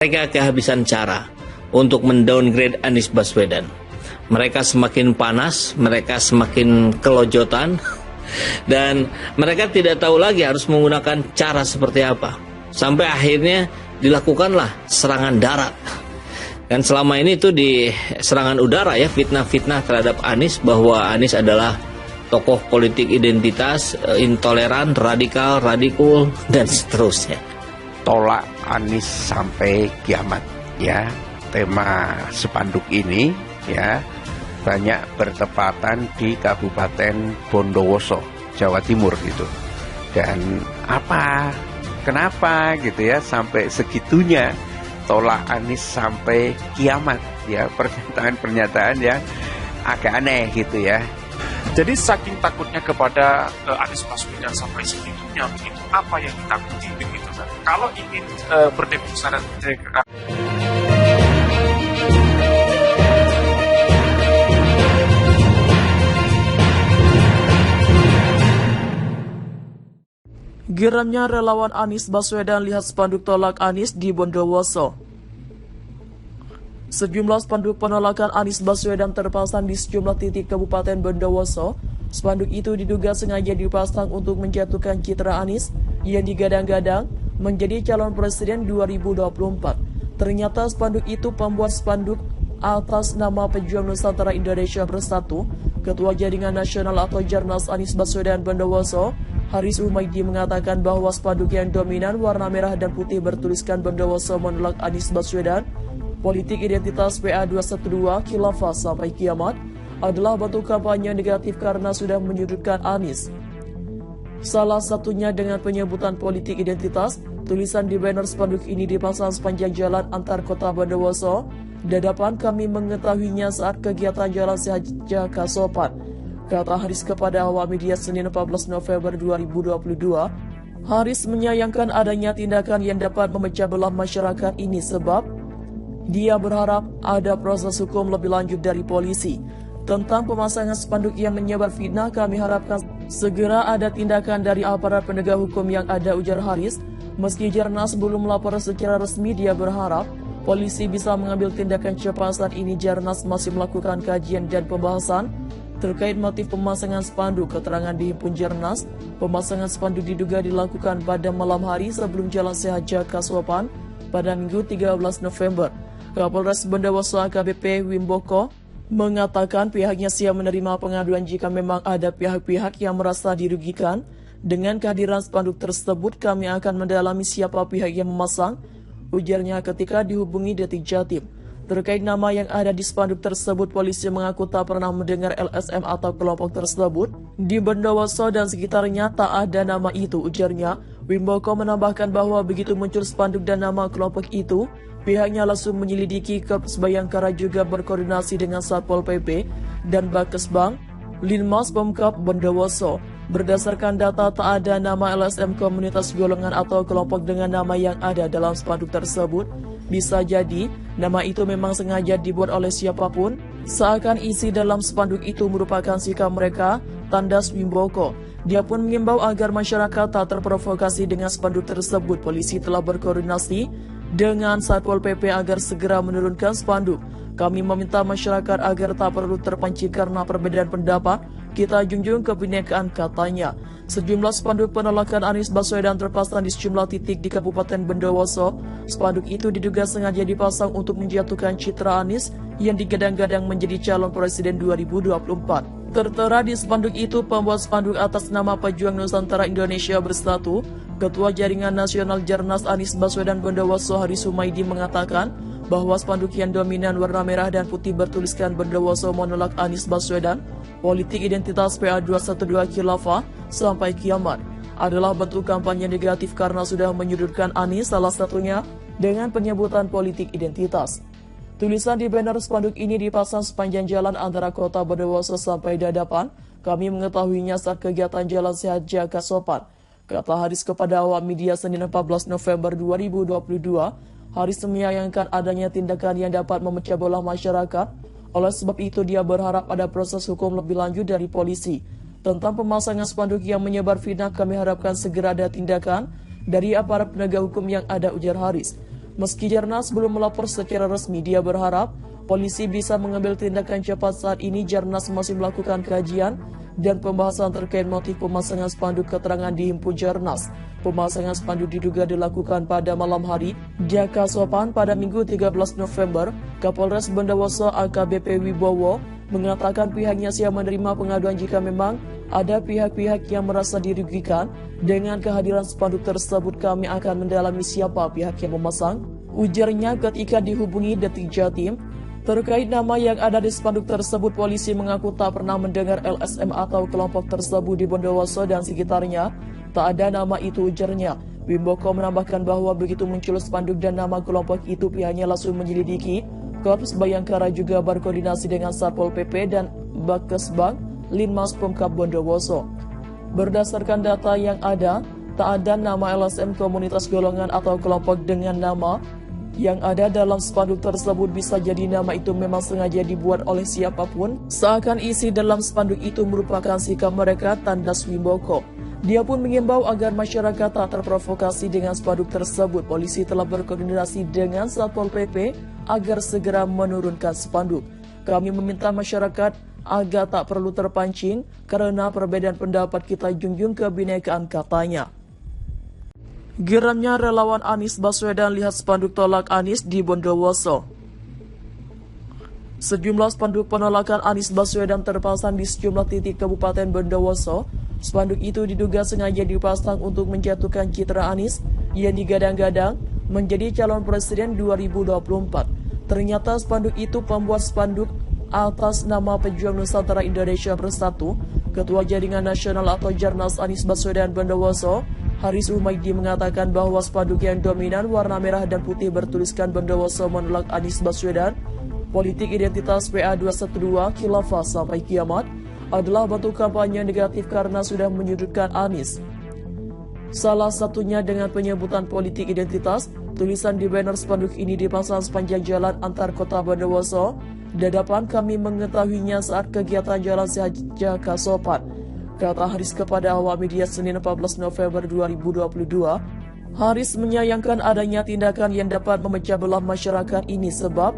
Mereka kehabisan cara untuk mendowngrade Anies Baswedan. Mereka semakin panas, mereka semakin kelojotan, dan mereka tidak tahu lagi harus menggunakan cara seperti apa. Sampai akhirnya dilakukanlah serangan darat. Dan selama ini itu di serangan udara ya, fitnah-fitnah terhadap Anies bahwa Anies adalah tokoh politik identitas, intoleran, radikal, radikul, dan seterusnya. Tolak Anies sampai kiamat ya, tema spanduk ini ya banyak bertepatan di Kabupaten Bondowoso, Jawa Timur gitu. Dan kenapa gitu ya sampai segitunya tolak Anies sampai kiamat ya, pernyataan yang agak aneh gitu ya. Jadi saking takutnya kepada Anies Baswedan sampai segitunya, begitu apa yang ditakuti begitu kan? Kalau ingin berdemokrasi. Geramnya relawan Anies Baswedan lihat spanduk tolak Anies di Bondowoso. Sejumlah spanduk penolakan Anies Baswedan terpasang di sejumlah titik Kabupaten Bondowoso. Spanduk itu diduga sengaja dipasang untuk menjatuhkan citra Anies yang digadang-gadang menjadi calon presiden 2024. Ternyata spanduk itu pembuat spanduk atas nama Pejuang Nusantara Indonesia Bersatu, Ketua Jaringan Nasional atau Jarnas Anies Baswedan Bondowoso, Haris Umaidi mengatakan bahwa spanduk yang dominan warna merah dan putih bertuliskan Bondowoso menolak Anies Baswedan, politik identitas PA212 khilafah sampai kiamat, adalah bentuk kampanye negatif karena sudah menyudutkan Anies. Salah satunya dengan penyebutan politik identitas. Tulisan di banner spanduk ini dipasang sepanjang jalan antar kota Bondowoso. Dadapan kami mengetahuinya saat kegiatan Jalan Sehat Jaka Sopan, kata Haris kepada awak media Senin 14 November 2022. Haris menyayangkan adanya tindakan yang dapat memecah belah masyarakat ini sebab dia berharap ada proses hukum lebih lanjut dari polisi. Tentang pemasangan spanduk yang menyebar fitnah, kami harapkan segera ada tindakan dari aparat penegak hukum yang ada, ujar Haris. Meski Jarnas belum melapor secara resmi, dia berharap polisi bisa mengambil tindakan cepat. Saat ini Jarnas masih melakukan kajian dan pembahasan terkait motif pemasangan spanduk. Keterangan dihimpun Jarnas, pemasangan spanduk diduga dilakukan pada malam hari sebelum Jalan Sehat Jaka Sopan pada Minggu 13 November. Kapolres Bondowoso AKBP Wimboko mengatakan pihaknya siap menerima pengaduan jika memang ada pihak-pihak yang merasa dirugikan dengan kehadiran spanduk tersebut. Kami akan mendalami siapa pihak yang memasang, ujarnya ketika dihubungi Detik Jatim. Terkait nama yang ada di spanduk tersebut, polisi mengaku tak pernah mendengar LSM atau kelompok tersebut. Di Bondowoso dan sekitarnya tak ada nama itu, ujarnya. Wimboko menambahkan bahwa begitu muncul spanduk dan nama kelompok itu, pihaknya langsung menyelidiki. Korps Bayangkara juga berkoordinasi dengan Satpol PP dan Bakesbang, Linmas Pemkab Bondowoso. Berdasarkan data, tak ada nama LSM komunitas golongan atau kelompok dengan nama yang ada dalam spanduk tersebut. Bisa jadi, nama itu memang sengaja dibuat oleh siapapun, seakan isi dalam spanduk itu merupakan sikap mereka, tandas Wimboko. Dia pun mengimbau agar masyarakat tak terprovokasi dengan spanduk tersebut. Polisi telah berkoordinasi dengan Satpol PP agar segera menurunkan spanduk. Kami meminta masyarakat agar tak perlu terpancing karena perbedaan pendapat. Kita junjung kebinekaan, katanya. Sejumlah spanduk penolakan Anies Baswedan terpasang di sejumlah titik di Kabupaten Bondowoso. Spanduk itu diduga sengaja dipasang untuk menjatuhkan citra Anies yang digadang-gadang menjadi calon presiden 2024. Tertera di spanduk itu pembuat spanduk atas nama Pejuang Nusantara Indonesia Bersatu, Ketua Jaringan Nasional Jarnas Anies Baswedan Bondowoso Haris Umaidi mengatakan bahwa spanduk yang dominan warna merah dan putih bertuliskan Bondowoso menolak Anies Baswedan, politik identitas PA212 khilafah sampai kiamat, adalah bentuk kampanye negatif karena sudah menyudutkan Anies, salah satunya dengan penyebutan politik identitas. Tulisan di banner spanduk ini dipasang sepanjang jalan antara kota Bondowoso sampai Dadapan. Kami mengetahuinya saat kegiatan Jalan Sehat Jaka Sopan, kata Haris kepada awak media Senin 14 November 2022. Haris menyayangkan adanya tindakan yang dapat memecah belah masyarakat. Oleh sebab itu dia berharap ada proses hukum lebih lanjut dari polisi. Tentang pemasangan spanduk yang menyebar fitnah, kami harapkan segera ada tindakan dari aparat penegak hukum yang ada, ujar Haris. Meski Jarnas belum melapor secara resmi, dia berharap polisi bisa mengambil tindakan cepat. Saat ini Jarnas masih melakukan kajian dan pembahasan terkait motif pemasangan spanduk keterangan di Himpunan Jarnas. Pemasangan spanduk diduga dilakukan pada malam hari. Jaka Sopan pada Minggu 13 November, Kapolres Bondowoso AKBP Wibowo mengatakan pihaknya siap menerima pengaduan jika memang ada pihak-pihak yang merasa dirugikan dengan kehadiran spanduk tersebut. Kami akan mendalami siapa pihak yang memasang, ujarnya ketika dihubungi Detik Jatim. Terkait nama yang ada di spanduk tersebut, polisi mengaku tak pernah mendengar LSM atau kelompok tersebut di Bondowoso dan sekitarnya. Tak ada nama itu, ujarnya. Wimboko menambahkan bahwa begitu muncul spanduk dan nama kelompok itu, pihaknya langsung menyelidiki. Korps Bayangkara juga berkoordinasi dengan Satpol PP dan Bakesbang Linmas Pemkab Bondowoso. Berdasarkan data yang ada, tak ada nama LSM, komunitas, golongan, atau kelompok dengan nama yang ada dalam spanduk tersebut. Bisa jadi nama itu memang sengaja dibuat oleh siapapun, seakan isi dalam spanduk itu merupakan sikap mereka, tandas Wimboko. Dia pun mengimbau agar masyarakat tak terprovokasi dengan spanduk tersebut. Polisi telah berkoordinasi dengan Satpol PP agar segera menurunkan spanduk. Kami meminta masyarakat agar tak perlu terpancing karena perbedaan pendapat kita junjung kebinekaan, katanya. Geramnya relawan Anies Baswedan lihat spanduk tolak Anies di Bondowoso. Sejumlah spanduk penolakan Anies Baswedan terpasang di sejumlah titik Kabupaten Bondowoso. Spanduk itu diduga sengaja dipasang untuk menjatuhkan citra Anies yang digadang-gadang menjadi calon presiden 2024. Ternyata spanduk itu pembuat spanduk atas nama Pejuang Nusantara Indonesia Bersatu, Ketua Jaringan Nasional atau Jarnas Anies Baswedan Bondowoso, Haris Umaidi, mengatakan bahwa spanduk yang dominan warna merah dan putih bertuliskan Bondowoso menolak Anies Baswedan, politik identitas PA212 khilafah sampai kiamat, adalah bentuk kampanye negatif karena sudah menyudutkan Anies. Salah satunya dengan penyebutan politik identitas. Tulisan di banner spanduk ini dipasang sepanjang jalan antar kota Bondowoso. Dadapan kami mengetahuinya saat kegiatan Jalan Sehat Jaka Sopan, kata Haris kepada awak media Senin 14 November 2022. Haris menyayangkan adanya tindakan yang dapat memecah belah masyarakat ini sebab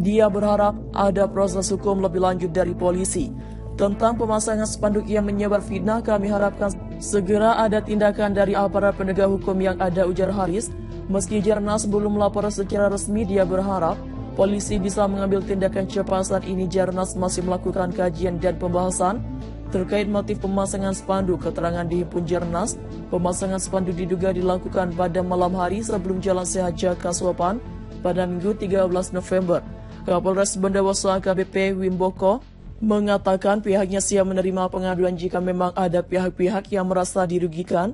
dia berharap ada proses hukum lebih lanjut dari polisi. Tentang pemasangan spanduk yang menyebar fitnah, kami harapkan segera ada tindakan dari aparat penegak hukum yang ada, ujar Haris. Meski Jarnas belum melapor secara resmi, dia berharap polisi bisa mengambil tindakan cepat. Saat ini Jarnas masih melakukan kajian dan pembahasan terkait motif pemasangan spanduk keterangan di Himpunan Jarnas. Pemasangan spanduk diduga dilakukan pada malam hari sebelum Jalan Sehat Jaka Sopan pada Minggu 13 November. Kapolres Bondowoso AKBP Wimboko mengatakan pihaknya siap menerima pengaduan jika memang ada pihak-pihak yang merasa dirugikan